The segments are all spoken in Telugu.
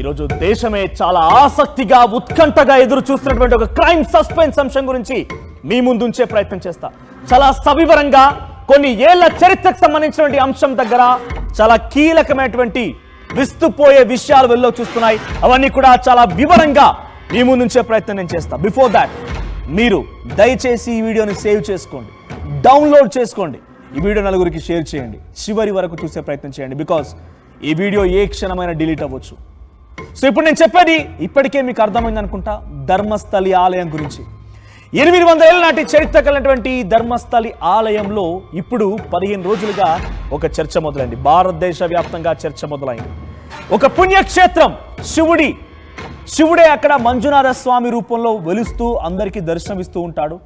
ఈరోజు దేశమే చాలా ఆసక్తిగా ఉత్కంఠగా ఎదురు చూస్తున్నటువంటి ఒక క్రైమ్ సస్పెన్స్ అంశం గురించి మీ ముందుంచే ప్రయత్నం చేస్తా. చాలా సవివరంగా కొన్ని ఏళ్ల చరిత్రకు సంబంధించినటువంటి అంశం దగ్గర చాలా కీలకమైనటువంటి విస్తుపోయే విషయాలు వెల్లో చూస్తున్నాయి. అవన్నీ కూడా చాలా వివరంగా మీ ముందుంచే ప్రయత్నం నేను చేస్తా. బిఫోర్ దాట్ మీరు దయచేసి ఈ వీడియోని సేవ్ చేసుకోండి, డౌన్లోడ్ చేసుకోండి, ఈ వీడియో నలుగురికి షేర్ చేయండి, చివరి వరకు చూసే ప్రయత్నం చేయండి. బికాస్ ఈ వీడియో ఏ క్షణమైనా డిలీట్ అవ్వచ్చు. సో ఇప్పుడు నేను చెప్పేది ఇప్పటికే మీకు అర్థమైంది అనుకుంటా, ధర్మస్థలి ఆలయం గురించి. 800 ఏళ్ల నాటి చరిత్ర కలిగినటువంటి ధర్మస్థలి ఆలయంలో ఇప్పుడు 15 రోజులుగా ఒక చర్చ మొదలైంది. భారతదేశ వ్యాప్తంగా చర్చ మొదలైంది. ఒక పుణ్యక్షేత్రం, శివుడే అక్కడ మంజునాథ స్వామి రూపంలో వెలుస్తూ అందరికీ దర్శనమిస్తూ ఉంటాడు.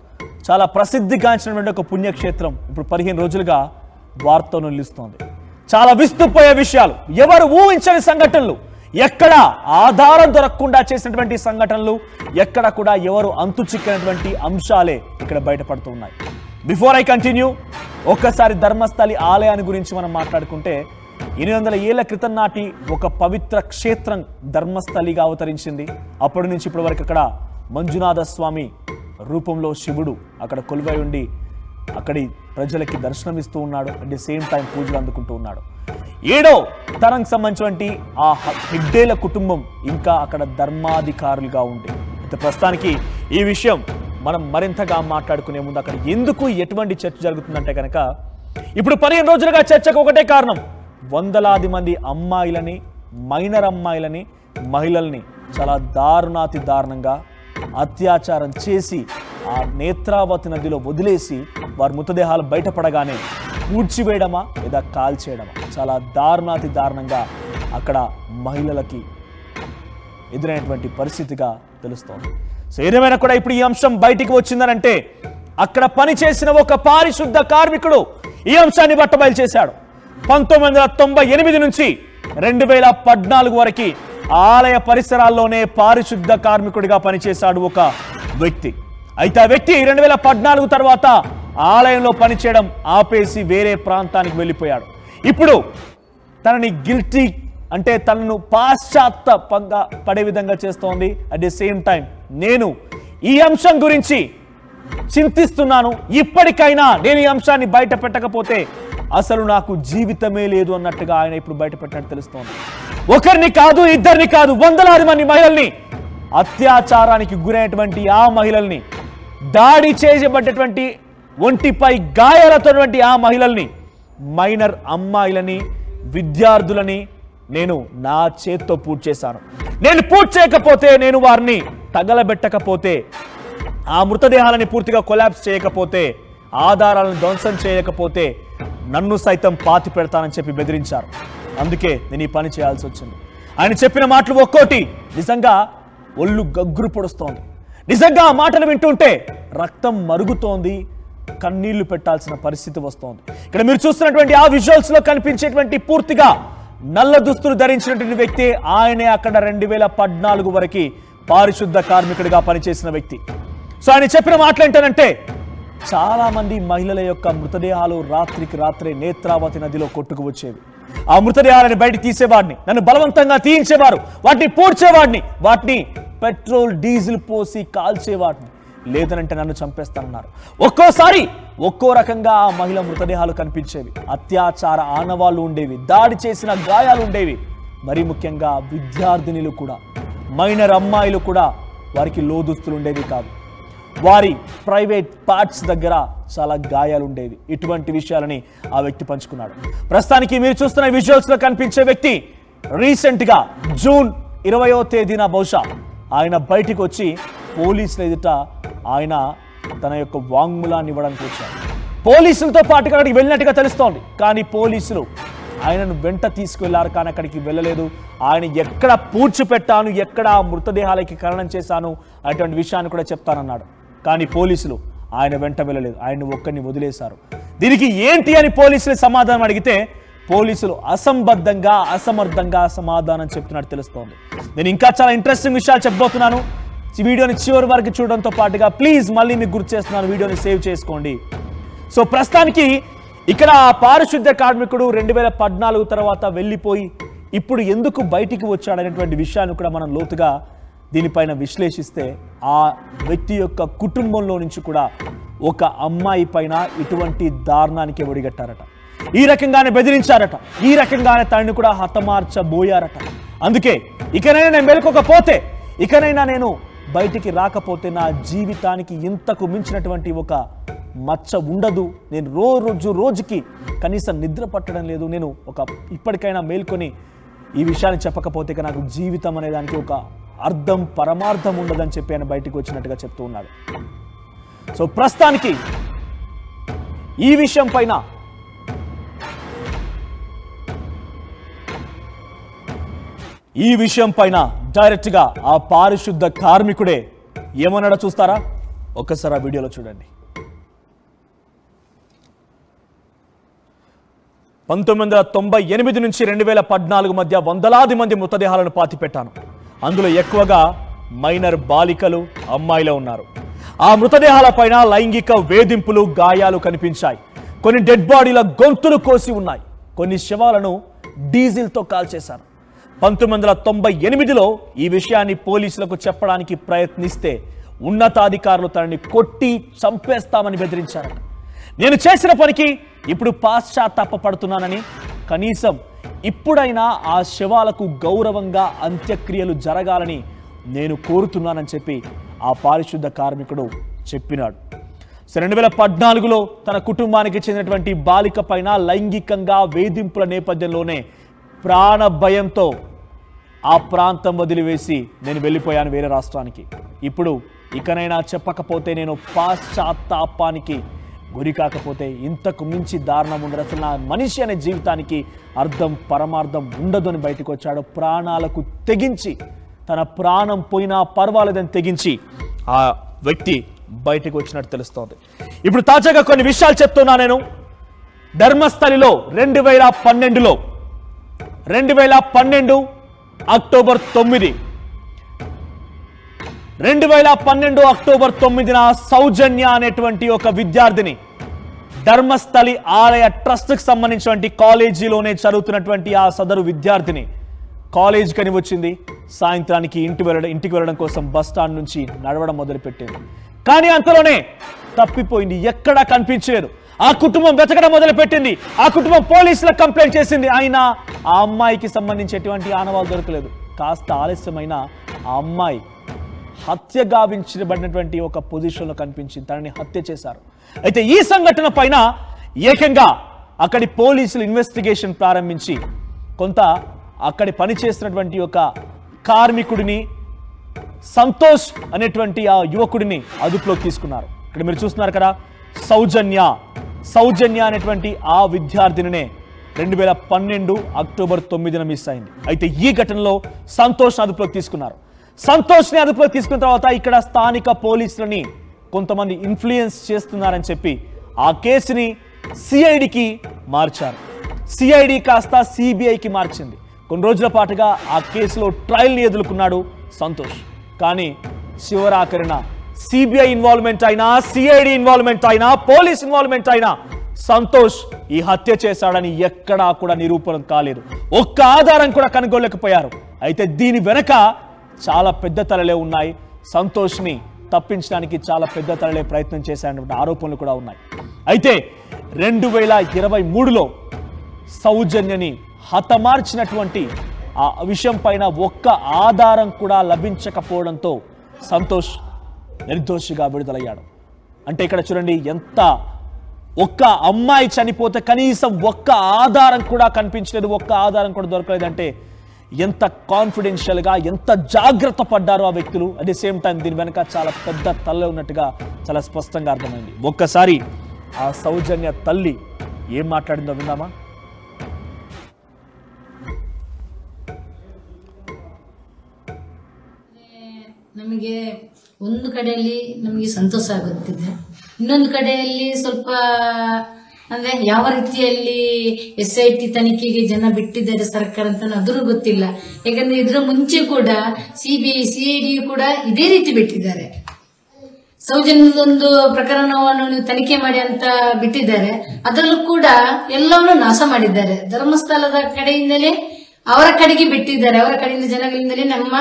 చాలా ప్రసిద్ధిగాంచినటువంటి ఒక పుణ్యక్షేత్రం ఇప్పుడు 15 రోజులుగా వార్తను నిలుస్తోంది. చాలా విస్తుపోయే విషయాలు, ఎవరు ఊహించని సంఘటనలు, ఎక్కడ ఆధారం దొరకకుండా చేసినటువంటి సంఘటనలు, ఎక్కడ కూడా ఎవరు అంతు చిక్కినటువంటి అంశాలే ఇక్కడ బయటపడుతూ ఉన్నాయి. బిఫోర్ ఐ కంటిన్యూ, ఒక్కసారి ధర్మస్థలి ఆలయాన్ని గురించి మనం మాట్లాడుకుంటే 800 ఏళ్ల క్రితం నాటి ఒక పవిత్ర క్షేత్రం ధర్మస్థలిగా అవతరించింది. అప్పటి నుంచి ఇప్పటి వరకు అక్కడ మంజునాథ స్వామి రూపంలో శివుడు అక్కడ కొలువై ఉండి అక్కడి ప్రజలకి దర్శనమిస్తూ ఉన్నాడు. అట్ ది సేమ్ టైం పూజలు అందుకుంటూ ఉన్నాడు. 7వ తరంకి సంబంధించినటువంటి ఆ హెగ్డేల కుటుంబం ఇంకా అక్కడ ధర్మాధికారులుగా ఉంది. అయితే ప్రస్తుతానికి ఈ విషయం మనం మరింతగా మాట్లాడుకునే ముందు అక్కడ ఎందుకు ఎటువంటి చర్చ జరుగుతుందంటే కనుక ఇప్పుడు 15 రోజులుగా చర్చకు ఒకటే కారణం, వందలాది మంది అమ్మాయిలని, మైనర్ అమ్మాయిలని, మహిళల్ని చాలా దారుణంగా అత్యాచారం చేసి ఆ నేత్రావతి నదిలో వదిలేసి వారి మృతదేహాలు బయటపడగానే పూడ్చివేయడమా లేదా కాల్చేయడమా, చాలా దారుణంగా అక్కడ మహిళలకి ఎదురైనటువంటి పరిస్థితిగా తెలుస్తోంది. సో ఏదేమైనా కూడా ఇప్పుడు ఈ అంశం బయటికి వచ్చిందనంటే అక్కడ పనిచేసిన ఒక పారిశుద్ధ కార్మికుడు ఈ అంశాన్ని బట్టబయలు చేశాడు. 1998 నుంచి 2014 వరకు ఆలయ పరిసరాల్లోనే పారిశుద్ధ కార్మికుడిగా పనిచేశాడు ఒక వ్యక్తి. అయితే ఆ వ్యక్తి 2014 తర్వాత ఆలయంలో పనిచేయడం ఆపేసి వేరే ప్రాంతానికి వెళ్ళిపోయాడు. ఇప్పుడు తనని గిల్టీ అంటే తనను పాశ్చాత్తాపంగా పడే విధంగా చేస్తోంది. అట్ ది సేమ్ టైం నేను ఈ అంశం గురించి చింతిస్తున్నాను. ఇప్పటికైనా నేను ఈ అంశాన్ని బయట పెట్టకపోతే అసలు నాకు జీవితమే లేదు అన్నట్టుగా ఆయన ఇప్పుడు బయట పెట్టినట్టు తెలుస్తోంది. ఒకరిని కాదు, ఇద్దరిని కాదు, వందలాది మంది మహిళల్ని, అత్యాచారానికి గురైనటువంటి ఆ మహిళల్ని, దాడి చేయబడ్డటువంటి ఒంటిపై గాయాలతోటువంటి ఆ మహిళల్ని, మైనర్ అమ్మాయిలని, విద్యార్థులని నేను నా చేత్తో పూర్తి చేశాను. నేను పూర్తి చేయకపోతే, నేను వారిని తగలబెట్టకపోతే, ఆ మృతదేహాలని పూర్తిగా కొలాప్స్ చేయకపోతే, ఆధారాలను ధ్వంసం చేయకపోతే నన్ను సైతం పాతి పెడతానని చెప్పి బెదిరించారు. అందుకే నేను ఈ పని చేయాల్సి వచ్చింది. ఆయన చెప్పిన మాటలు ఒక్కోటి నిజంగా ఒళ్ళు గగ్గురు పొడుస్తోంది. నిజంగా ఆ మాటలు వింటుంటే రక్తం మరుగుతోంది, కన్నీళ్లు పెట్టాల్సిన పరిస్థితి వస్తోంది. ఇక్కడ మీరు చూస్తున్నటువంటి ఆ విజువల్స్ లో కనిపించేటువంటి పూర్తిగా నల్ల దుస్తులు ధరించినటువంటి వ్యక్తి ఆయనే అక్కడ 2014 వరకు పారిశుద్ధ కార్మికుడిగా పనిచేసిన వ్యక్తి. సో ఆయన చెప్పిన మాటలు ఏంటంటే, చాలా మంది మహిళల యొక్క మృతదేహాలు రాత్రికి రాత్రే నేత్రావతి నదిలో కొట్టుకు వచ్చేవి. ఆ మృతదేహాలను బయట తీసేవాడిని, నన్ను బలవంతంగా తీయించేవారు, వాటిని పూడ్చేవాడిని, వాటిని పెట్రోల్ డీజిల్ పోసి కాల్చేవాడిని, లేదనంటే నన్ను చంపేస్తానన్నారు. ఒక్కోసారి ఒక్కో రకంగా ఆ మహిళ మృతదేహాలు కనిపించేవి. అత్యాచార ఆనవాళ్లు ఉండేవి, దాడి చేసిన గాయాలు ఉండేవి. మరీ ముఖ్యంగా విద్యార్థినులు కూడా, మైనర్ అమ్మాయిలు కూడా వారికి లోదుస్తులు ఉండేవి కాదు. వారి ప్రైవేట్ పార్ట్స్ దగ్గర చాలా గాయాలు ఉండేవి. ఇటువంటి విషయాలని ఆ వ్యక్తి పంచుకున్నాడు. ప్రస్తుతానికి మీరు చూస్తున్న విజువల్స్ లో కనిపించే వ్యక్తి రీసెంట్ గా జూన్ 20వ తేదీన బహుశా ఆయన బయటికి వచ్చి పోలీసుల ఎదుట ఆయన తన యొక్క వాంగ్మూలాన్ని ఇవ్వడానికి వచ్చారు. పోలీసులతో పాటుగా అక్కడికి వెళ్ళినట్టుగా తెలుస్తోంది. కానీ పోలీసులు ఆయనను వెంట తీసుకువెళ్లారు, కానీ అక్కడికి వెళ్ళలేదు. ఆయన ఎక్కడ పూడ్చిపెట్టాను, ఎక్కడ మృతదేహాలకి ఖననం చేశాను అటువంటి విషయాన్ని కూడా చెప్తానన్నాడు. కానీ పోలీసులు ఆయన వెంట వెళ్ళలేదు, ఆయన ఒక్కడిని వదిలేశారు. దీనికి ఏంటి అని పోలీసులు సమాధానం అడిగితే పోలీసులు అసమర్థంగా సమాధానం చెప్తున్నట్టు తెలుస్తోంది. నేను ఇంకా చాలా ఇంట్రెస్టింగ్ విషయాలు చెప్పబోతున్నాను. ఈ వీడియోని చివరి వరకు చూడడంతో పాటుగా ప్లీజ్ మళ్ళీ మీకు గుర్తు చేస్తున్నాను, వీడియోని సేవ్ చేసుకోండి. సో ప్రస్తుతానికి ఇక్కడ ఆ పారిశుద్ధ్య కార్మికుడు 2014 తర్వాత వెళ్ళిపోయి ఇప్పుడు ఎందుకు బయటికి వచ్చాడనేటువంటి విషయాన్ని కూడా మనం లోతుగా దీనిపైన విశ్లేషిస్తే ఆ వ్యక్తి యొక్క కుటుంబంలో నుంచి కూడా ఒక అమ్మాయి పైన ఇటువంటి దారుణానికి ఒడిగట్టారట, ఈ రకంగానే బెదిరించారట, ఈ రకంగానే తనని కూడా హతమార్చబోయారట. అందుకే ఇకనైనా నేను మేలుకోకపోతే, ఇకనైనా నేను బయటికి రాకపోతే నా జీవితానికి ఇంతకు మించినటువంటి ఒక మచ్చ ఉండదు, నేను రోజుకి కనీసం నిద్ర పట్టడం లేదు, నేను ఇప్పటికైనా మేల్కొని ఈ విషయాన్ని చెప్పకపోతే ఇక నాకు జీవితం అనే దానికి ఒక అర్థం పరమార్థం ఉండదని చెప్పి ఆయన బయటికి వచ్చినట్టుగా చెప్తూ ఉన్నాడు. సో ప్రస్తుతానికి ఈ విషయం పైన డైరెక్ట్గా ఆ పారిశుద్ధ కార్మికుడే ఏమన్నాడో చూస్తారా? ఒక్కసారి ఆ వీడియోలో చూడండి. 1998 నుంచి 2014 మధ్య వందలాది మంది మృతదేహాలను పాతిపెట్టాను. అందులో ఎక్కువగా మైనర్ బాలికలు, అమ్మాయిలు ఉన్నారు. ఆ మృతదేహాలపైన లైంగిక వేధింపులు, గాయాలు కనిపించాయి. కొన్ని డెడ్ బాడీల గొంతులు కోసి ఉన్నాయి. కొన్ని శవాలను డీజిల్తో కాల్చేశారు. 1998లో ఈ విషయాన్ని పోలీసులకు చెప్పడానికి ప్రయత్నిస్తే ఉన్నతాధికారులు తనని కొట్టి చంపేస్తామని బెదిరించారట. నేను చేసిన పనికి ఇప్పుడు పశ్చాత్తాపపడుతున్నానని, కనీసం ఇప్పుడైనా ఆ శవాలకు గౌరవంగా అంత్యక్రియలు జరగాలని నేను కోరుతున్నానని చెప్పి ఆ పారిశుద్ధ కార్మికుడు చెప్పినాడు. 2014లో తన కుటుంబానికి చెందినటువంటి బాలిక పైన లైంగికంగా వేధింపుల నేపథ్యంలోనే ప్రాణ భయంతో ఆ ప్రాంతం వదిలివేసి నేను వెళ్ళిపోయాను వేరే రాష్ట్రానికి. ఇప్పుడు ఇకనైనా చెప్పకపోతే, నేను పశ్చాత్తాపానికి గురి కాకపోతే ఇంతకు మించి దారుణం ఉండదు, అసలు నా మనిషి అనే జీవితానికి అర్థం పరమార్థం ఉండదు అని బయటకు వచ్చాడు. ప్రాణాలకు తెగించి, తన ప్రాణం పోయినా పర్వాలేదని తెగించి ఆ వ్యక్తి బయటకు వచ్చినట్టు తెలుస్తోంది. ఇప్పుడు తాజాగా కొన్ని విషయాలు చెప్తున్నా నేను. ధర్మస్థలిలో 2012 అక్టోబర్ 9 2012 అక్టోబర్ 9న సౌజన్య అనేటువంటి ఒక విద్యార్థిని ధర్మస్థలి ఆలయ ట్రస్ట్కి సంబంధించినటువంటి కాలేజీలోనే చదువుతున్నటువంటి ఆ సదరు విద్యార్థిని కాలేజ్ కని వచ్చింది. సాయంత్రానికి ఇంటికి వెళ్ళడం కోసం బస్ స్టాండ్ నుంచి నడవడం మొదలుపెట్టింది. కానీ అంతలోనే తప్పిపోయింది, ఎక్కడా కనిపించలేదు. ఆ కుటుంబం వెతకడం మొదలుపెట్టింది. ఆ కుటుంబం పోలీసులకు కంప్లైంట్ చేసింది. అయినా ఆ అమ్మాయికి సంబంధించి ఎటువంటి ఆనవాళ్ళు దొరకలేదు. కాస్త ఆలస్యమైన ఆ అమ్మాయి హత్య గావించబడినటువంటి ఒక పొజిషన్లో కనిపించింది. తనని హత్య చేశారు. అయితే ఈ సంఘటన పైన ఏకంగా అక్కడి పోలీసులు ఇన్వెస్టిగేషన్ ప్రారంభించి కొంత అక్కడి పనిచేస్తున్నటువంటి ఒక కార్మికుడిని, సంతోష్ అనేటువంటి ఆ యువకుడిని అదుపులోకి తీసుకున్నారు. ఇక్కడ మీరు చూస్తున్నారు కదా, సౌజన్య అనేటువంటి ఆ విద్యార్థినినే 2012 అక్టోబర్ 9న మిస్ అయింది. అయితే ఈ ఘటనలో సంతోష్ అదుపులోకి తీసుకున్నారు. సంతోష్ని అదుపులోకి తీసుకున్న తర్వాత ఇక్కడ స్థానిక పోలీసులని కొంతమంది ఇన్ఫ్లుయెన్స్ చేస్తున్నారని చెప్పి ఆ కేసుని సిఐడికి మార్చారు. సిఐడి కాస్త సిబిఐకి మార్చింది. కొన్ని రోజుల పాటుగా ఆ కేసులో ట్రయల్ని ఎదుర్కొన్నాడు సంతోష్. కానీ చివరాఖరిన సిబిఐ ఇన్వాల్వ్మెంట్ అయినా, సిఐడి ఇన్వాల్వ్మెంట్ అయినా, పోలీస్ ఇన్వాల్వ్మెంట్ అయినా సంతోష్ ఈ హత్య చేశాడని ఎక్కడా కూడా నిరూపణ కాలేదు. ఒక్క ఆధారం కూడా కనుగొనలేకపోయారు. అయితే దీని వెనక చాలా పెద్ద తలలే ఉన్నాయి. సంతోష్ని తప్పించడానికి చాలా పెద్ద తలలే ప్రయత్నం చేశారనే ఆరోపణలు కూడా ఉన్నాయి. అయితే 2023లో సౌజన్యని హతమార్చినటువంటి ఆ విషయం పైన ఒక్క ఆధారం కూడా లభించకపోవడంతో సంతోష్ నిర్దోషిగా విడుదలయ్యాడు. అంటే ఇక్కడ చూడండి, ఒక్క అమ్మాయి చనిపోతే కనీసం ఒక్క ఆధారం కూడా కనిపించలేదు, ఒక్క ఆధారం కూడా దొరకలేదంటే ఎంత కాన్ఫిడెన్షియల్గా, ఎంత జాగ్రత్త పడ్డారో ఆ వ్యక్తులు. అట్ ది సేమ్ టైం దీని వెనక చాలా పెద్ద తల్లి ఉన్నట్టుగా చాలా స్పష్టంగా అర్థమైంది. ఒక్కసారి ఆ సౌజన్య తల్లి ఏం మాట్లాడిందో విందామా? ನಮಗೆ ಒಂದು ಕಡೆಯಲ್ಲಿ ನಮಗೆ ಸಂತೋಷ ಆಗುತ್ತಿದೆ, ಇನ್ನೊಂದು ಕಡೆಯಲ್ಲಿ ಸ್ವಲ್ಪ ಅಂದ್ರೆ ಯಾವ ರೀತಿಯಲ್ಲಿ SIT ತನಿಖೆಗೆ ಜನ ಬಿಟ್ಟಿದ್ದಾರೆ ಸರ್ಕಾರ ಅಂತ ಅದ್ರೂ ಗೊತ್ತಿಲ್ಲ. ಯಾಕಂದ್ರೆ ಇದ್ರ ಮುಂಚೆ ಕೂಡ CBI CID ಕೂಡ ಇದೇ ರೀತಿ ಬಿಟ್ಟಿದ್ದಾರೆ. ಸೌಜನ್ಯದೊಂದು ಪ್ರಕರಣವನ್ನು ನೀವು ತನಿಖೆ ಮಾಡಿ ಅಂತ ಬಿಟ್ಟಿದ್ದಾರೆ. ಅದರಲ್ಲೂ ಕೂಡ ಎಲ್ಲವನ್ನೂ ನಾಶ ಮಾಡಿದ್ದಾರೆ. ಧರ್ಮಸ್ಥಳದ ಕಡೆಯಿಂದಲೇ ಅವರ ಕಡೆಗೆ ಬಿಟ್ಟಿದ್ದಾರೆ. ಅವರ ಕಡೆಯಿಂದ ಜನಗಳಿಂದಲೇ ನಮ್ಮ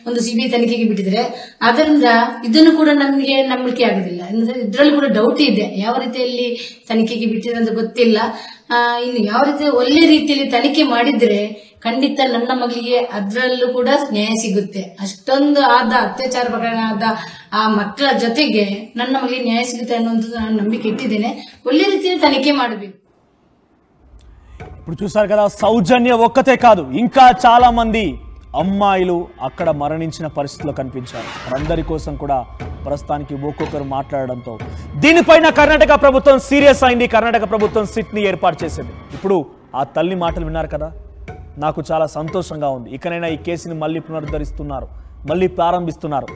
ಒಂದು ಸಿಬಿಐ ತನಿಖೆಗೆ ಬಿಟ್ಟಿದ್ದಾರೆ. ಅದರಿಂದ ಇದನ್ನು ಕೂಡ ನಮಗೆ ನಂಬಿಕೆ ಆಗುದಿಲ್ಲ. ಇದ್ರಲ್ಲಿ ಕೂಡ ಡೌಟ್ ಇದೆ, ಯಾವ ರೀತಿಯಲ್ಲಿ ತನಿಖೆಗೆ ಬಿಟ್ಟಿದೆ ಅಂತ ಗೊತ್ತಿಲ್ಲ. ಇನ್ನು ಯಾವ ರೀತಿ ಒಳ್ಳೆ ರೀತಿಯಲ್ಲಿ ತನಿಖೆ ಮಾಡಿದ್ರೆ ಖಂಡಿತ ನನ್ನ ಮಗಳಿಗೆ ಅದರಲ್ಲೂ ಕೂಡ ನ್ಯಾಯ ಸಿಗುತ್ತೆ. ಅಷ್ಟೊಂದು ಅತ್ಯಾಚಾರ ಪ್ರಕರಣ ಆದ ಆ ಮಕ್ಕಳ ಜೊತೆಗೆ ನನ್ನ ಮಗಳಿಗೆ ನ್ಯಾಯ ಸಿಗುತ್ತೆ ಅನ್ನುವಂಥದ್ದು ನಾನು ನಂಬಿಕೆ ಇಟ್ಟಿದ್ದೇನೆ. ಒಳ್ಳೆ ರೀತಿಯಲ್ಲಿ తనిఖీ ಮಾಡಬೇಕು. ఇప్పుడు చూసారు కదా, సౌజన్య ఒక్కతే కాదు, ఇంకా చాలా మంది అమ్మాయిలు అక్కడ మరణించిన పరిస్థితిలో కనిపించారు. అందరి కోసం కూడా ప్రస్తుతానికి ఒక్కొక్కరు మాట్లాడడంతో దీనిపైన కర్ణాటక ప్రభుత్వం సీరియస్ అయింది. కర్ణాటక ప్రభుత్వం సిట్ని ఏర్పాటు చేసింది. ఇప్పుడు ఆ తల్లి మాటలు విన్నారు కదా, నాకు చాలా సంతోషంగా ఉంది. ఇకనైనా ఈ కేసుని మళ్ళీ పునరుద్ధరిస్తున్నారు, మళ్ళీ ప్రారంభిస్తున్నారు.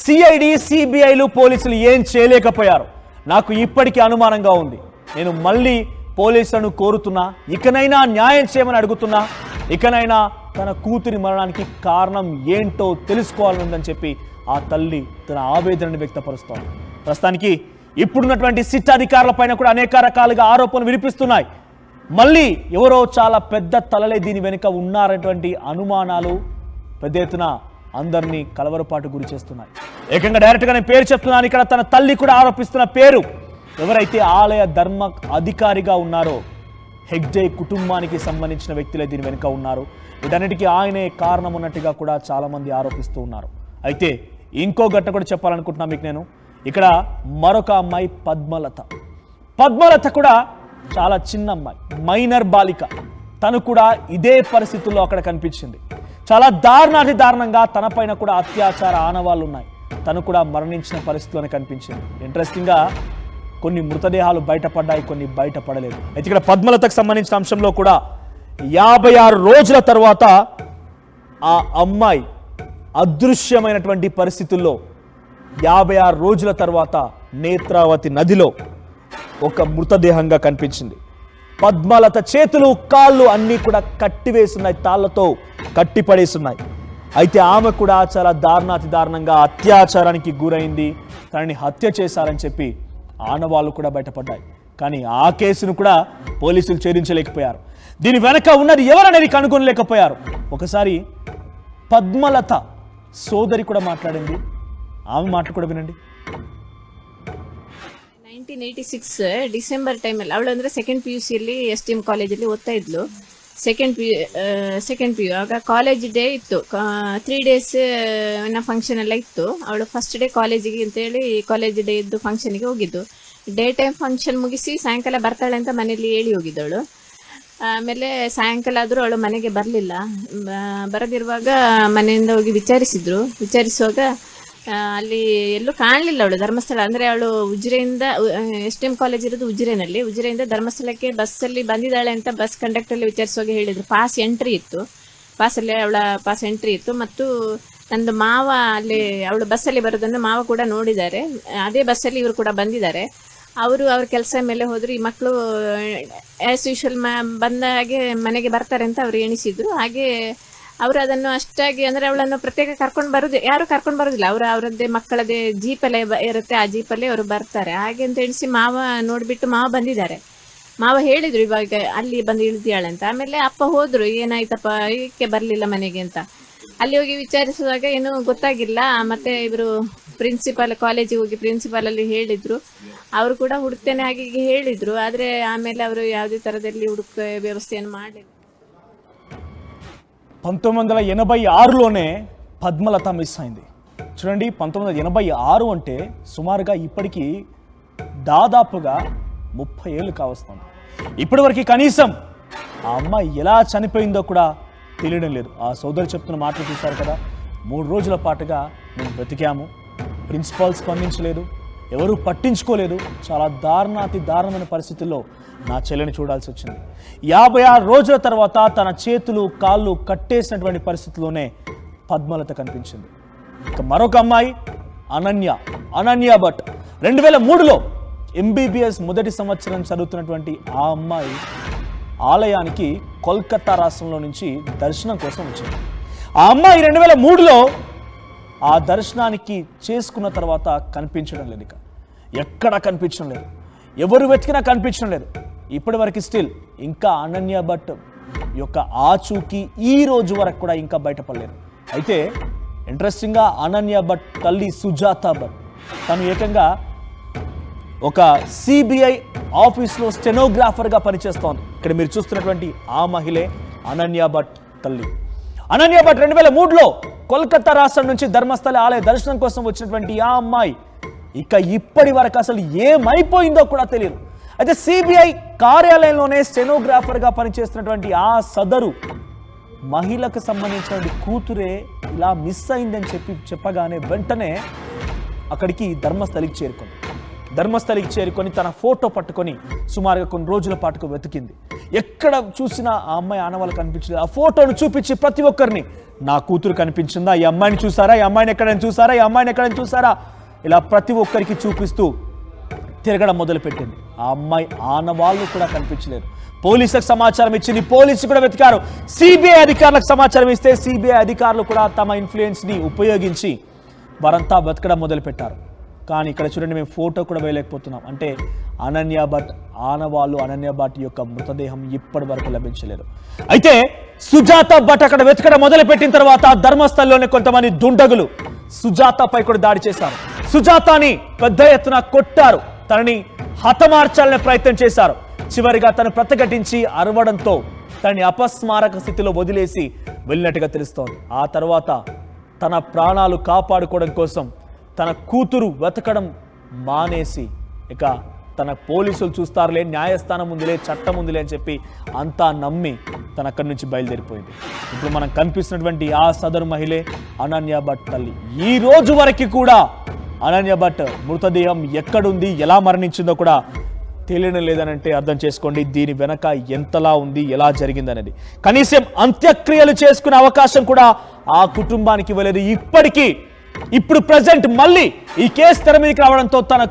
సిఐడి సిబిఐలు పోలీసులు ఏం చేయలేకపోయారు. నాకు ఇప్పటికీ అనుమానంగా ఉంది. నేను మళ్ళీ పోలీసులను కోరుతున్నా, ఇకనైనా న్యాయం చేయమని అడుగుతున్నా. ఇకనైనా తన కూతురి మరణానికి కారణం ఏంటో తెలుసుకోవాలని చెప్పి ఆ తల్లి తన ఆవేదనను వ్యక్తపరుస్తోంది. ప్రస్తుతానికి ఇప్పుడున్నటువంటి సిట్ అధికారులపైన కూడా అనేక రకాలుగా ఆరోపణలు వినిపిస్తున్నాయి. మళ్ళీ ఎవరో చాలా పెద్ద తలలే దీని వెనుక ఉన్నారనేటువంటి అనుమానాలు పెద్ద ఎత్తున అందరినీ కలవరపాటు గురి చేస్తున్నాయి. ఏకంగా డైరెక్ట్గా నేను పేరు చెప్తున్నాను. ఇక్కడ తన తల్లి కూడా ఆరోపిస్తున్న పేరు, ఎవరైతే ఆలయ ధర్మ అధికారిగా ఉన్నారో హెగ్డే కుటుంబానికి సంబంధించిన వ్యక్తులే దీని వెనుక ఉన్నారు. వీటన్నిటికీ ఆయనే కారణం ఉన్నట్టుగా కూడా చాలామంది ఆరోపిస్తూ ఉన్నారు. అయితే ఇంకో ఘట్ట కూడా చెప్పాలనుకుంటున్నా మీకు నేను. ఇక్కడ మరొక అమ్మాయి పద్మలత కూడా చాలా చిన్న అమ్మాయి, మైనర్ బాలిక. తను కూడా ఇదే పరిస్థితుల్లో అక్కడ కనిపించింది. చాలా దారుణంగా తన పైన కూడా అత్యాచార ఆనవాళ్ళు ఉన్నాయి. తను కూడా మరణించిన పరిస్థితిలోనే కనిపించింది. ఇంట్రెస్టింగ్గా కొన్ని మృతదేహాలు బయటపడ్డాయి, కొన్ని బయటపడలేదు. అయితే ఇక్కడ పద్మలతకు సంబంధించిన అంశంలో కూడా 56 రోజుల తర్వాత ఆ అమ్మాయి అదృశ్యమైనటువంటి పరిస్థితుల్లో 56 రోజుల తర్వాత నేత్రావతి నదిలో ఒక మృతదేహంగా కనిపించింది. పద్మలత చేతులు కాళ్ళు అన్నీ కూడా కట్టివేసున్నాయి, తాళ్లతో కట్టిపడేస్తున్నాయి. అయితే ఆమె కూడా చాలా దారుణంగా అత్యాచారానికి గురైంది, తనని హత్య చేశారని చెప్పి ఆనవాళ్ళు కూడా బయటపడ్డాయి. కానీ ఆ కేసును కూడా పోలీసులు ఛేదించలేకపోయారు. దీని వెనక ఉన్నది ఎవరనేది కనుగొనలేకపోయారు. ఒకసారి పద్మలత సోదరి కూడా మాట్లాడింది, ఆమె మాటలు కూడా వినండి. 1986 ಡಿಸೆಂಬರ್ ಟೈಮಲ್ಲಿ ಅವಳು ಅಂದರೆ ಸೆಕೆಂಡ್ PUC ಅಲ್ಲಿ STM ಕಾಲೇಜಲ್ಲಿ ಓದ್ತಾ ಇದ್ಲು. ಸೆಕೆಂಡ್ ಪಿ ಯು ಆಗ ಕಾಲೇಜ್ ಡೇ ಇತ್ತು, 3 days ಫಂಕ್ಷನ್ ಎಲ್ಲ ಇತ್ತು. ಅವಳು ಫಸ್ಟ್ ಡೇ ಕಾಲೇಜಿಗೆ ಅಂತೇಳಿ ಕಾಲೇಜ್ ಡೇ ಇದ್ದು ಫಂಕ್ಷನ್ಗೆ ಹೋಗಿದ್ದು. ಡೇ ಟೈಮ್ ಫಂಕ್ಷನ್ ಮುಗಿಸಿ ಸಾಯಂಕಾಲ ಬರ್ತಾಳೆ ಅಂತ ಮನೇಲಿ ಹೇಳಿ ಹೋಗಿದ್ದವಳು. ಆಮೇಲೆ ಸಾಯಂಕಾಲ ಆದರೂ ಅವಳು ಮನೆಗೆ ಬರಲಿಲ್ಲ. ಬರದಿರುವಾಗ ಮನೆಯಿಂದ ಹೋಗಿ ವಿಚಾರಿಸುವಾಗ ಅಲ್ಲಿ ಎಲ್ಲೂ ಕಾಣಲಿಲ್ಲ ಅವಳು. ಧರ್ಮಸ್ಥಳ ಅಂದರೆ ಅವಳು ಉಜಿರೆಯಿಂದ STM ಕಾಲೇಜ್ ಇರೋದು ಉಜಿರೆಯಿಂದ ಧರ್ಮಸ್ಥಳಕ್ಕೆ ಬಸ್ಸಲ್ಲಿ ಬಂದಿದ್ದಾಳೆ ಅಂತ ಬಸ್ ಕಂಡಕ್ಟರ್ಲಿ ವಿಚಾರಿಸುವಾಗ ಹೇಳಿದ್ರು. ಅವಳ ಪಾಸ್ ಎಂಟ್ರಿ ಇತ್ತು. ಮತ್ತು ನಂದು ಮಾವ ಅಲ್ಲಿ ಅವಳು ಬಸ್ಸಲ್ಲಿ ಬರೋದನ್ನು ಮಾವ ಕೂಡ ನೋಡಿದ್ದಾರೆ. ಅದೇ ಬಸ್ಸಲ್ಲಿ ಇವರು ಕೂಡ ಬಂದಿದ್ದಾರೆ. ಅವ್ರ ಕೆಲಸ ಮೇಲೆ ಹೋದ್ರು. ಈ ಮಕ್ಕಳು ಆಸ್ ಯೂಶುವಲ್ ಬಂದ ಹಾಗೆ ಮನೆಗೆ ಬರ್ತಾರೆ ಅಂತ ಅವ್ರು ಎಣಿಸಿದ್ರು. ಹಾಗೆ ಅವರು ಅದನ್ನು ಅಷ್ಟಾಗಿ ಅಂದ್ರೆ ಅವಳನ್ನು ಪ್ರತ್ಯೇಕ ಯಾರು ಕರ್ಕೊಂಡು ಬರೋದಿಲ್ಲ. ಅವರದ್ದೇ ಮಕ್ಕಳದೇ ಜೀಪಲ್ಲೇ ಇರುತ್ತೆ, ಆ ಜೀಪಲ್ಲೇ ಅವರು ಬರ್ತಾರೆ. ಹಾಗೆ ಅಂತ ಎಣಿಸಿ ಮಾವ ನೋಡ್ಬಿಟ್ಟು ಮಾವ ಬಂದಿದ್ದಾರೆ. ಮಾವ ಹೇಳಿದ್ರು ಇವಾಗ ಅಲ್ಲಿ ಬಂದು ಇಳಿದಿಯಾಳೆ ಅಂತ. ಆಮೇಲೆ ಅಪ್ಪ ಹೋದ್ರು, ಏನಾಯ್ತಪ್ಪ ಏಕೆ ಬರ್ಲಿಲ್ಲ ಮನೆಗೆ ಅಂತ. ಅಲ್ಲಿ ಹೋಗಿ ವಿಚಾರಿಸುವಾಗ ಏನು ಗೊತ್ತಾಗಿಲ್ಲ. ಮತ್ತೆ ಇವರು ಕಾಲೇಜಿಗೆ ಹೋಗಿ ಪ್ರಿನ್ಸಿಪಾಲ್ ಅಲ್ಲಿ ಹೇಳಿದ್ರು. ಅವರು ಕೂಡ ಹುಡುಕ್ತೇನೆ ಹಾಗೆ ಹೇಳಿದ್ರು. ಆದ್ರೆ ಆಮೇಲೆ ಅವರು ಯಾವುದೇ ತರದಲ್ಲಿ ವ್ಯವಸ್ಥೆಯನ್ನು ಮಾಡಲಿಲ್ಲ. 1986లోనే పద్మలత మిస్ అయింది. చూడండి, 1986 అంటే సుమారుగా ఇప్పటికీ దాదాపుగా 30 ఏళ్ళు కావస్తుంది. ఇప్పటివరకు కనీసం ఆ అమ్మాయి ఎలా చనిపోయిందో కూడా తెలియడం లేదు. ఆ సోదరు చెప్తున్న మాటలు చూశారు కదా, 3 రోజుల పాటుగా మేము వెతికాము, ప్రిన్సిపాల్ స్పందించలేదు, ఎవరూ పట్టించుకోలేదు. చాలా దారుణమైన పరిస్థితుల్లో నా చెల్లెని చూడాల్సి వచ్చింది. 56 రోజుల తర్వాత తన చేతులు కాళ్ళు కట్టేసినటువంటి పరిస్థితిలోనే పద్మలత కనిపించింది. ఇక మరొక అమ్మాయి అనన్య భట్ 2003లో MBBS మొదటి సంవత్సరం చదువుతున్నటువంటి ఆ అమ్మాయి ఆలయానికి కోల్కతా రాష్ట్రంలో నుంచి దర్శనం కోసం వచ్చింది. ఆ అమ్మాయి 2003లో ఆ దర్శనానికి చేసుకున్న తర్వాత కనిపించడం లేదు. ఇక ఎక్కడా కనిపించడం లేదు, ఎవరు వెతికినా కనిపించడం లేదు. ఇప్పటి వరకు స్టిల్ ఇంకా అనన్య భట్ ఈ యొక్క ఆచూకీ ఈ రోజు వరకు కూడా ఇంకా బయటపడలేదు. అయితే ఇంట్రెస్టింగ్గా అనన్య భట్ తల్లి సుజాత భట్ తను ఏకంగా ఒక సిబిఐ ఆఫీస్లో స్టెనోగ్రాఫర్గా పనిచేస్తోంది. ఇక్కడ మీరు చూస్తున్నటువంటి ఆ మహిళే అనన్య భట్ తల్లి. అనన్య భట్ 2003లో కోల్కతా రాష్ట్రం నుంచి ధర్మస్థల ఆలయ దర్శనం కోసం వచ్చినటువంటి ఆ అమ్మాయి ఇక ఇప్పటి వరకు అసలు ఏమైపోయిందో కూడా తెలియదు. అయితే సిబిఐ కార్యాలయంలోనే స్టెనోగ్రాఫర్గా పనిచేస్తున్నటువంటి ఆ సదరు మహిళకు సంబంధించిన కూతురే ఇలా మిస్ అయిందని చెప్పగానే వెంటనే అక్కడికి ధర్మస్థలికి చేరుకొని తన ఫోటో పట్టుకొని సుమారుగా కొన్ని రోజుల పాటుకు వెతికింది. ఎక్కడ చూసినా ఆ అమ్మాయి ఆనవాళ్ళు కనిపించలేదు. ఆ ఫోటోను చూపించి ప్రతి ఒక్కరిని నా కూతురు కనిపించిందా, ఈ అమ్మాయిని చూసారా, ఈ అమ్మాయిని ఎక్కడైనా చూసారా, ఈ అమ్మాయిని ఎక్కడైనా చూసారా, ఇలా ప్రతి ఒక్కరికి చూపిస్తూ తిరగడం మొదలుపెట్టింది. ఆ అమ్మాయి ఆనవాళ్ళు కూడా కనిపించలేదు. పోలీసులకు సమాచారం ఇచ్చింది, పోలీసులు కూడా వెతికారు. సిబిఐ అధికారులకు సమాచారం ఇస్తే సిబిఐ అధికారులు కూడా తమ ఇన్ఫ్లుయెన్స్ని ఉపయోగించి వారంతా వెతకడం మొదలుపెట్టారు. కానీ ఇక్కడ చూడండి, మేము ఫోటో కూడా వేయలేకపోతున్నాం. అంటే అనన్య భట్ ఆనవాళ్ళు, అనన్య భట్ యొక్క మృతదేహం ఇప్పటి వరకు లభించలేదు. అయితే సుజాత భట్ అక్కడ వెతకడం మొదలుపెట్టిన తర్వాత ధర్మస్థలంలోనే కొంతమంది దుండగులు సుజాతపై కూడా దాడి చేశారు. సుజాతని పెద్ద ఎత్తున కొట్టారు, తనని హతమార్చాలనే ప్రయత్నం చేశారు. చివరిగా తను ప్రతిఘటించి అరవడంతో తనని అపస్మారక స్థితిలో వదిలేసి వెళ్ళినట్టుగా తెలుస్తోంది. ఆ తర్వాత తన ప్రాణాలు కాపాడుకోవడం కోసం తన కూతురు వెతకడం మానేసి ఇక తన పోలీసులు చూస్తారులే, న్యాయస్థానం ఉందిలే, చట్టం ఉందిలే అని చెప్పి అంతా నమ్మి తన అక్కడి నుంచి బయలుదేరిపోయింది. ఇప్పుడు మనం కనిపిస్తున్నటువంటి ఆ సదరు మహిళే అనన్య భట్ తల్లి. ఈ రోజు వరకు కూడా అనన్య భట్ మృతదేహం ఎక్కడుంది, ఎలా మరణించిందో కూడా తెలియడం లేదనంటే అర్థం చేసుకోండి దీని వెనక ఎంతలా ఉంది, ఎలా జరిగిందనేది. కనీసం అంత్యక్రియలు చేసుకునే అవకాశం కూడా ఆ కుటుంబానికి ఇవ్వలేదు. ఇప్పుడు ప్రజెంట్ మళ్ళీ ఈ కేసు తెర మీదకి రావడంతో తన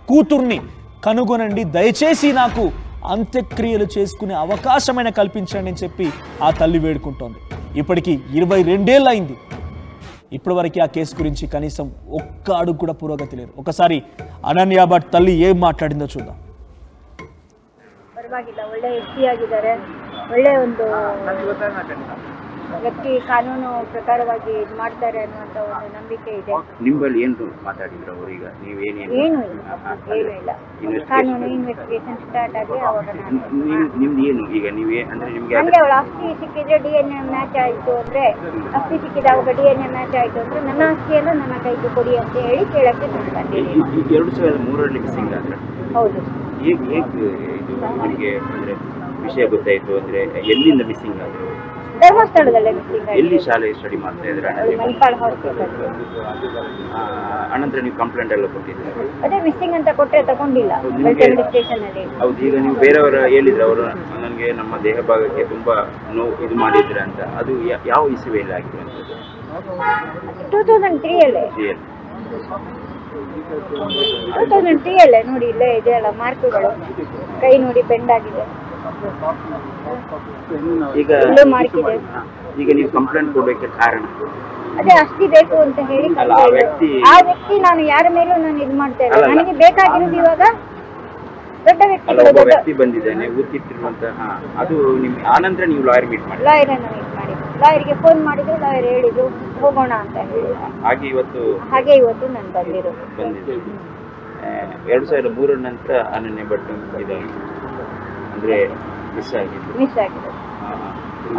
కూతుర్ని కనుగొనండి, దయచేసి నాకు అంత్యక్రియలు చేసుకునే అవకాశమైన కల్పించండి అని చెప్పి ఆ తల్లి వేడుకుంటోంది. ఇప్పటికీ 22 అయింది. ఇప్పటి వరకు ఆ కేసు గురించి కనీసం ఒక్క అడుగు కూడా పురోగతి లేదు. ఒకసారి అనన్య భట్ తల్లి ఏం మాట్లాడిందో చూద్దాం. ಪರವಾಗಿಲ್ಲ, ಒಳ್ಳೆ ವ್ಯಕ್ತಿ ಆಗಿದ್ದಾರೆ, ಒಳ್ಳೆ ಒಂದು ವ್ಯಕ್ತಿ, ಕಾನೂನು ಪ್ರಕಾರವಾಗಿ ಇದು ಮಾಡ್ತಾರೆ ಅನ್ನುವಂಥ ಒಂದು ನಂಬಿಕೆ ಇದೆ. ನಿಮ್ಮಲ್ಲಿ ಏನು ಮಾತಾಡಿದ್ರು ಅವರೀಗ ನೀವೇನೇನು? ಏನು ಇಲ್ಲ, ಕಾನೂನು ಇನ್ವೆಸ್ಟಿಗೇಷನ್ ಸ್ಟಾರ್ಟ್ ಆಗಿ ಅವಾಗ ನಿಮ್ದು ಏನು ಈಗ ನೀವೇ ಅಂದ್ರೆ ನಿಮ್ಗೆ ನನಗೆ ಅವಳ ಆಸ್ತಿ ಸಿಕ್ಕಿದ್ರೆ DNA ಮ್ಯಾಚ್ ಆಯಿತು ಅಂದರೆ, ಆಸ್ತಿ ಸಿಕ್ಕಿದಾಗ DNA ಮ್ಯಾಚ್ ಆಯಿತು ಅಂದರೆ ನನ್ನ ಆಸ್ತಿಯನ್ನು ನನ್ನ ಕೈಗೆ ಕೊಡಿ ಅಂತ ಹೇಳಿ ಕೇಳಕ್ಕೆ ನಾನು ಬಂದಿದ್ದೀನಿ. 2003ರಲ್ಲಿ ಮಿಸ್ಸಿಂಗ್ ಆದ್ರೆ ಹೌದು. ಹೇಗೆ ಇದು ನಿಮಗೆ ಅಂದ್ರೆ ವಿಷಯ ಗೊತ್ತಾಯಿತು ಅಂದ್ರೆ ಎಲ್ಲಿಂದ ಮಿಸ್ಸಿಂಗ್ ಆದ್ರು? ಧರ್ಮಸ್ಥಳದಲ್ಲೇ ಮಿಸ್ಸಿಂಗ್ ಆಗಿದೆ. ಎಲ್ಲಿ ಶಾಲೆ ಸ್ಟಡಿ ಮಾಡ್ತಾ ಇದ್ರೆ? ಮಣಿಪಾಲ್ ಹಾಸ್ಪಿಟಲ್. ಅನಂತರ ನೀವು ಕಂಪ್ಲೇಂಟ್ ಎಲ್ಲ ಕೊಟ್ಟಿದ್ದೀರಾ? ಅದೇ ಮಿಸ್ಸಿಂಗ್ ಅಂತ ಕೊಟ್ಟರೆ ತಗೊಂಡಿಲ್ಲ ಸ್ಟೇಷನ್ ಅಲ್ಲಿ. ಹೌದು. ಈಗ ನೀವು ಬೇರೆಯವರ ಹೇಳಿದ್ರೆ ಅವರು ನನಗೆ ನಮ್ಮ ದೇಹ ಭಾಗಕ್ಕೆ ತುಂಬಾ ನೋವು ಇದು ಮಾಡಿದ್ರೆ ಅಂತ, ಅದು ಯಾವ ಇಸುವೆಯಲ್ಲಿ ಆಗಿರುವಂಥದ್ದು? 2003 ಅಲ್ಲೇ. 2003 ಅಲ್ಲೇ ನೋಡಿ, ಇಲ್ಲೇ ಇದೆ ಅಲ್ಲ ಮಾರ್ಕ್ಗಳು, ಕೈ ನೋಡಿ ಬೆಂಡ್ ಆಗಿದೆ. ಈಗ ನೀವು ಕಂಪ್ಲೇಂಟ್ ಕೊಡೋಕೆ ಕಾರಣ ಅದೇ ಆಸ್ತಿ ಬೇಕು ಅಂತ ಹೇಳಿ. ಆ ವ್ಯಕ್ತಿ ನಾನು ಯಾರ ಮೇಲೂ ನಾನು ಇದು ಮಾಡ್ತಾ ಇಲ್ಲ, ನನಗೆ ಬೇಕಾಗಿರೋದು ಇವಾಗ ದೊಡ್ಡ ವ್ಯಕ್ತಿ ಬಂದಿದ್ದಾನೆ ಗೊತ್ತಿಟ್ಟಿರುವಂತಹ. ಅದು ನಿಮ್ ಆನಂತರ ನೀವು ಲಾಯರ್ ಮೀಟ್ ಮಾಡಿ? ಲಾಯರನ್ನು ಮೀಟ್ ಮಾಡಿದ್ರು, ಲಾಯರ್ಗೆ ಫೋನ್ ಮಾಡಿದ್ರು, ಲಾಯರ್ ಹೇಳಿದ್ರು ಹೋಗೋಣ ಅಂತ ಹೇಳಿ. ಹಾಗೆ ಇವತ್ತು ನಾನು ಬಂದಿದೆ. 2003 ನಂತರ ಅನನ್ಯ ಭಟ್ ಇದಾಗಿ ಅಂದ್ರೆ ಮಿಸ್ ಆಗಿದೆ.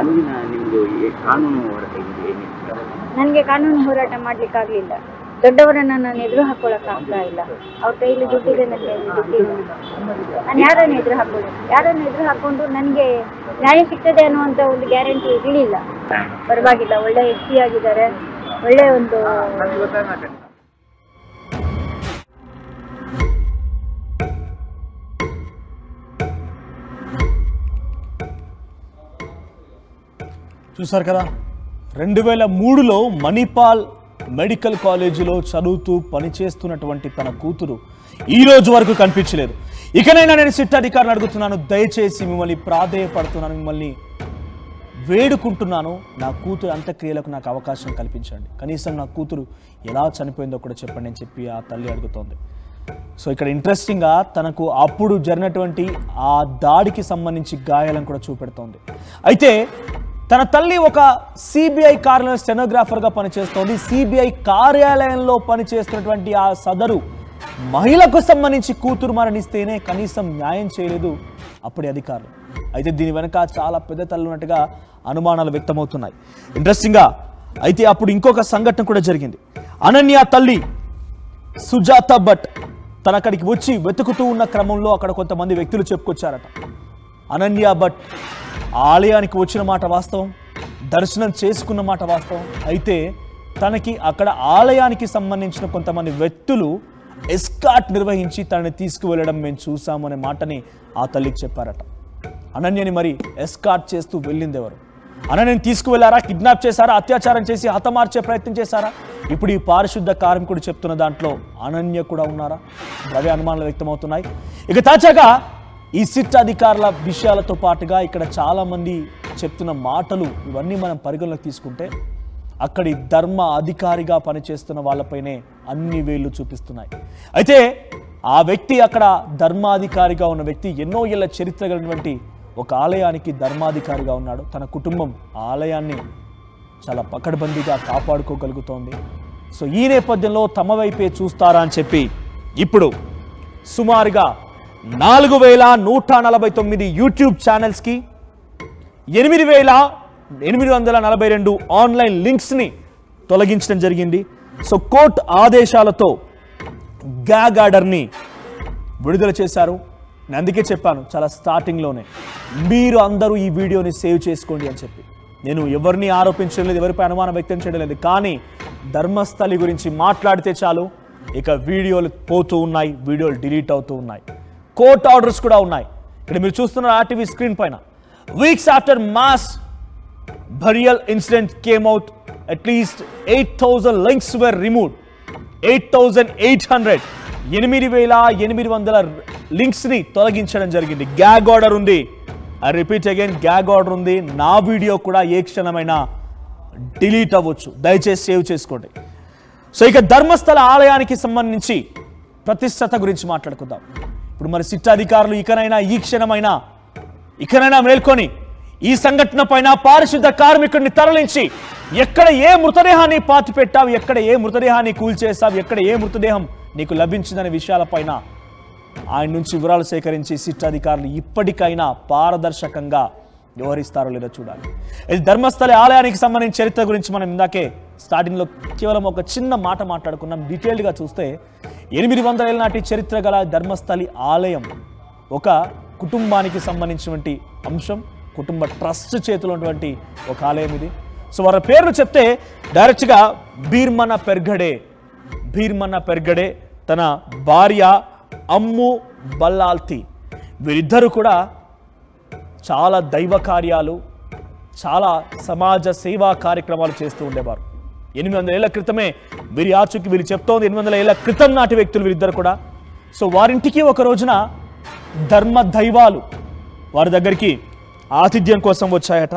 ಅಲ್ಲಿನ ನಿಮ್ದು ಕಾನೂನು ಹೋರಾಟ ಏನಿತ್ತು? ನನಗೆ ಕಾನೂನು ಹೋರಾಟ ಮಾಡ್ಲಿಕ್ಕೆ ಆಗ್ಲಿಲ್ಲ. ದೊಡ್ಡವರನ್ನ ನಾನು ಎದುರು ಹಾಕೊಳಕ್ ಆಗ್ತಾ ಇಲ್ಲ. ಅವ್ರ ಕೈಲಿ ದುಡ್ಡಿದೆ, ನನ್ನ ಕೈಲಿ ದುಡ್ಡಿದೆ. ನಾನು ಯಾರನ್ನು ಎದುರು ಹಾಕೊಂಡು ನನಗೆ ನ್ಯಾಯ ಸಿಗ್ತದೆ ಅನ್ನುವಂಥ ಒಂದು ಗ್ಯಾರಂಟಿ ಇರಲಿಲ್ಲ. ಪರವಾಗಿಲ್ಲ, ಒಳ್ಳೆ ವ್ಯಕ್ತಿ ಆಗಿದ್ದಾರೆ, ಒಳ್ಳೆ ಒಂದು చూసారు కదా, 2003లో మణిపాల్ మెడికల్ కాలేజీలో చదువుతూ పనిచేస్తున్నటువంటి తన కూతురు ఈ రోజు వరకు కనిపించలేదు. ఇకనైనా నేను సిట్ అధికారులను అడుగుతున్నాను, దయచేసి మిమ్మల్ని ప్రాధేయపడుతున్నాను, మిమ్మల్ని వేడుకుంటున్నాను, నా కూతురు అంత్యక్రియలకు నాకు అవకాశం కల్పించండి, కనీసం నా కూతురు ఎలా చనిపోయిందో కూడా చెప్పండి అని చెప్పి ఆ తల్లి అడుగుతోంది. సో ఇక్కడ ఇంట్రెస్టింగ్గా తనకు అప్పుడు జరిగినటువంటి ఆ దాడికి సంబంధించి గాయాలను కూడా చూపెడుతోంది. అయితే తన తల్లి ఒక సిబిఐ కార్యాలయం స్టెనోగ్రాఫర్గా పనిచేస్తోంది. సిబిఐ కార్యాలయంలో పనిచేస్తున్నటువంటి ఆ సదరు మహిళకు సంబంధించి కూతురు మరణిస్తేనే కనీసం న్యాయం చేయలేదు అప్పటి అధికారులు. అయితే దీని వెనక చాలా పెద్ద తల్లి ఉన్నట్టుగా అనుమానాలు వ్యక్తమవుతున్నాయి. ఇంట్రెస్టింగ్గా అయితే అప్పుడు ఇంకొక సంఘటన కూడా జరిగింది. అనన్య తల్లి సుజాత భట్ తన అక్కడికి వచ్చి వెతుకుతూ ఉన్న క్రమంలో అక్కడ కొంతమంది వ్యక్తులు చెప్పుకొచ్చారట. అనన్య భట్ ఆలయానికి వచ్చిన మాట వాస్తవం, దర్శనం చేసుకున్న మాట వాస్తవం. అయితే తనకి అక్కడ ఆలయానికి సంబంధించిన కొంతమంది వ్యక్తులు ఎస్కాట్ నిర్వహించి తనని తీసుకువెళ్ళడం మేము చూసాము అనే మాటని ఆ తల్లికి చెప్పారట. అనన్యని మరి ఎస్కాట్ చేస్తూ వెళ్ళింది ఎవరు? అనన్యని తీసుకువెళ్లారా, కిడ్నాప్ చేశారా, అత్యాచారం చేసి హతమార్చే ప్రయత్నం చేశారా? ఇప్పుడు ఈ పారిశుద్ధ కార్మికుడు చెప్తున్న దాంట్లో అనన్య కూడా ఉన్నారా? అవే అనుమానాలు వ్యక్తమవుతున్నాయి. ఇక తాజాగా ఈ సిట్ అధికారుల విషయాలతో పాటుగా ఇక్కడ చాలా మంది చెప్తున్న మాటలు ఇవన్నీ మనం పరిగణలోకి తీసుకుంటే అక్కడి ధర్మ అధికారిగా పనిచేస్తున్న వాళ్ళపైనే అన్ని వేళ్ళు చూపిస్తున్నాయి. అయితే ఆ వ్యక్తి అక్కడ ధర్మాధికారిగా ఉన్న వ్యక్తి ఎన్నో ఏళ్ల చరిత్ర కలిగినటువంటి ఒక ఆలయానికి ధర్మాధికారిగా ఉన్నాడు. తన కుటుంబం ఆలయాన్ని చాలా పకడ్బందీగా కాపాడుకోగలుగుతోంది. సో ఈ నేపథ్యంలో తమ వైపే చూస్తారా అని చెప్పి ఇప్పుడు సుమారుగా 4149 యూట్యూబ్ ఛానల్స్కి 8842 ఆన్లైన్ లింక్స్ని తొలగించడం జరిగింది. సో కోర్టు ఆదేశాలతో గ్యాగ్ ఆర్డర్ని విడుదల చేశారు. నేను అందుకే చెప్పాను చాలా స్టార్టింగ్లోనే, మీరు అందరూ ఈ వీడియోని సేవ్ చేసుకోండి అని చెప్పి. నేను ఎవరిని ఆరోపించడం లేదు, ఎవరిపై అనుమానం వ్యక్తం చేయడం లేదు. కానీ ధర్మస్థలి గురించి మాట్లాడితే చాలు ఇక వీడియోలు పోతూ ఉన్నాయి, వీడియోలు డిలీట్ అవుతూ ఉన్నాయి. కోర్ట్ ఆర్డర్స్ కూడా ఉన్నాయి. ఇక్కడ మీరు చూస్తున్న ఆర్టీవీ స్క్రీన్ పైన weeks after mass burial incident came out, at least 8,000 links were removed. 8,800 8,800 links ని తొలగించడం జరిగింది. గ్యాగ్ ఆర్డర్ ఉంది. I repeat again, gag order ఉంది. నా వీడియో కూడా ఏ క్షణమైనా డిలీట్ అవ్వచ్చు. దయచేసి సేవ్ చేసుకోండి. సో ఇక ధర్మస్థల ఆలయానికి సంబంధించి ప్రతిష్టత గురించి మాట్లాడుకుందాం. ఇప్పుడు మరి సిట్ అధికారులు ఇకనైనా ఈ క్షణమైనా మేల్కొని ఈ సంఘటన పైన పారిశుద్ధ కార్మికుడిని తరలించి ఎక్కడ ఏ మృతదేహాన్ని పాతి పెట్టావు, ఎక్కడ ఏ మృతదేహాన్ని కూల్చేసావు, ఎక్కడ ఏ మృతదేహం నీకు లభించిందనే విషయాలపైన ఆయన నుంచి వివరాలు సేకరించి సిట్ అధికారులు ఇప్పటికైనా పారదర్శకంగా వ్యవహరిస్తారో లేదో చూడాలి. ఇది ధర్మస్థల ఆలయానికి సంబంధించిన చరిత్ర గురించి మనం ఇందాకే స్టార్టింగ్లో కేవలం ఒక చిన్న మాట మాట్లాడుకున్నాం. డీటెయిల్డ్గా చూస్తే 800 ఏళ్ళ నాటి చరిత్ర గల ధర్మస్థలి ఆలయం ఒక కుటుంబానికి సంబంధించినటువంటి అంశం, కుటుంబ ట్రస్ట్ చేతిలో ఉన్నటువంటి ఒక ఆలయం ఇది. సో వారి పేర్లు చెప్తే డైరెక్ట్గా భీర్మన పెర్గడే, తన భార్య అమ్ము బల్లాల్తి, వీరిద్దరూ కూడా చాలా దైవ కార్యాలు, చాలా సమాజ సేవా కార్యక్రమాలు చేస్తూ ఉండేవారు. 800 ఏళ్ల క్రితమే వీరి ఆచూకి వీరు చెప్తోంది 800 ఏళ్ల క్రితం నాటి వ్యక్తులు వీరిద్దరు కూడా. సో వారింటికి ఒక రోజున ధర్మ దైవాలు వారి దగ్గరికి ఆతిథ్యం కోసం వచ్చాయట.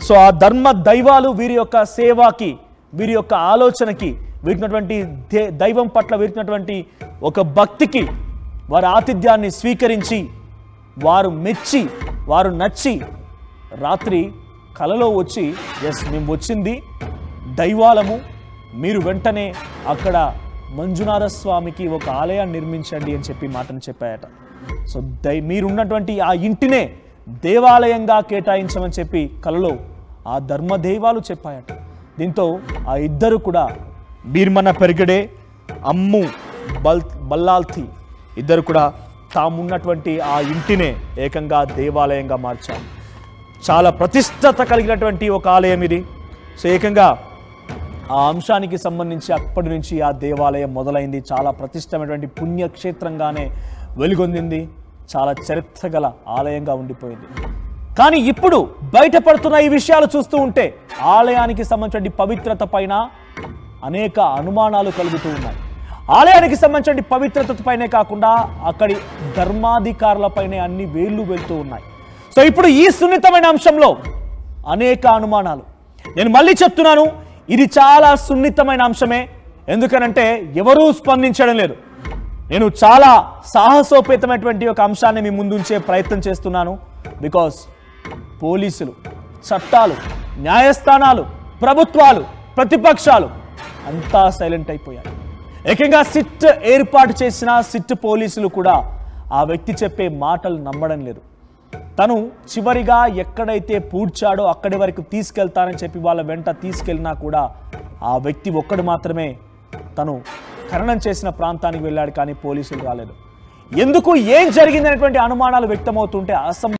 సో ఆ ధర్మ దైవాలు వీరి యొక్క సేవాకి, వీరి యొక్క ఆలోచనకి, వీరినటువంటి దైవం పట్ల వీరినటువంటి ఒక భక్తికి వారి ఆతిథ్యాన్ని స్వీకరించి వారు మెచ్చి, వారు నచ్చి రాత్రి కలలో వచ్చి, ఎస్ మేము వచ్చింది దైవాలము, మీరు వెంటనే అక్కడ మంజునాథ స్వామికి ఒక ఆలయాన్ని నిర్మించండి అని చెప్పి మాటను చెప్పాయట. సో మీరున్నటువంటి ఆ ఇంటినే దేవాలయంగా కేటాయించమని చెప్పి కలలో ఆ ధర్మదైవాలు చెప్పాయట. దీంతో ఆ ఇద్దరు కూడా భీర్మన పెర్గడే, అమ్ము బల్లాల్తి ఇద్దరు కూడా తామున్నటువంటి ఆ ఇంటినే ఏకంగా దేవాలయంగా మార్చారు. చాలా ప్రతిష్టత కలిగినటువంటి ఒక ఆలయం ఇది. సో ఏకంగా ఆ అంశానికి సంబంధించి అప్పటి నుంచి ఆ దేవాలయం మొదలైంది. చాలా ప్రతిష్టమైనటువంటి పుణ్యక్షేత్రంగానే వెలుగొందింది. చాలా చరిత్ర గల ఆలయంగా ఉండిపోయింది. కానీ ఇప్పుడు బయటపడుతున్న ఈ విషయాలు చూస్తూ ఉంటే ఆలయానికి సంబంధించిన పవిత్రత పైన అనేక అనుమానాలు కలుగుతూ ఉన్నాయి. ఆలయానికి సంబంధించిన పవిత్రత పైనే కాకుండా అక్కడి ధర్మాధికారులపైనే అన్ని వేళ్లు వెళ్తూ ఉన్నాయి. సో ఇప్పుడు ఈ సున్నితమైన అంశంలో అనేక అనుమానాలు. నేను మళ్ళీ చెప్తున్నాను, ఇది చాలా సున్నితమైన అంశమే. ఎందుకనంటే ఎవరూ స్పందించడం లేదు. నేను చాలా సాహసోపేతమైనటువంటి ఒక అంశాన్ని మీ ముందుంచే ప్రయత్నం చేస్తున్నాను. బికాస్ పోలీసులు, చట్టాలు, న్యాయస్థానాలు, ప్రభుత్వాలు, ప్రతిపక్షాలు అంతా సైలెంట్ అయిపోయారు. ఏకంగా సిట్ ఏర్పాటు చేసిన సిట్ పోలీసులు కూడా ఆ వ్యక్తి చెప్పే మాటలు నమ్మడం లేదు. తను చివరిగా ఎక్కడైతే పూడ్చాడో అక్కడి వరకు తీసుకెళ్తానని చెప్పి వాళ్ళ వెంట తీసుకెళ్ళినా కూడా ఆ వ్యక్తి ఒక్కడు మాత్రమే తను ఖననం చేసిన ప్రాంతానికి వెళ్ళాడు, కానీ పోలీసులు రాలేదు. ఎందుకు, ఏం జరిగిందనేటువంటి అనుమానాలు వ్యక్తమవుతుంటే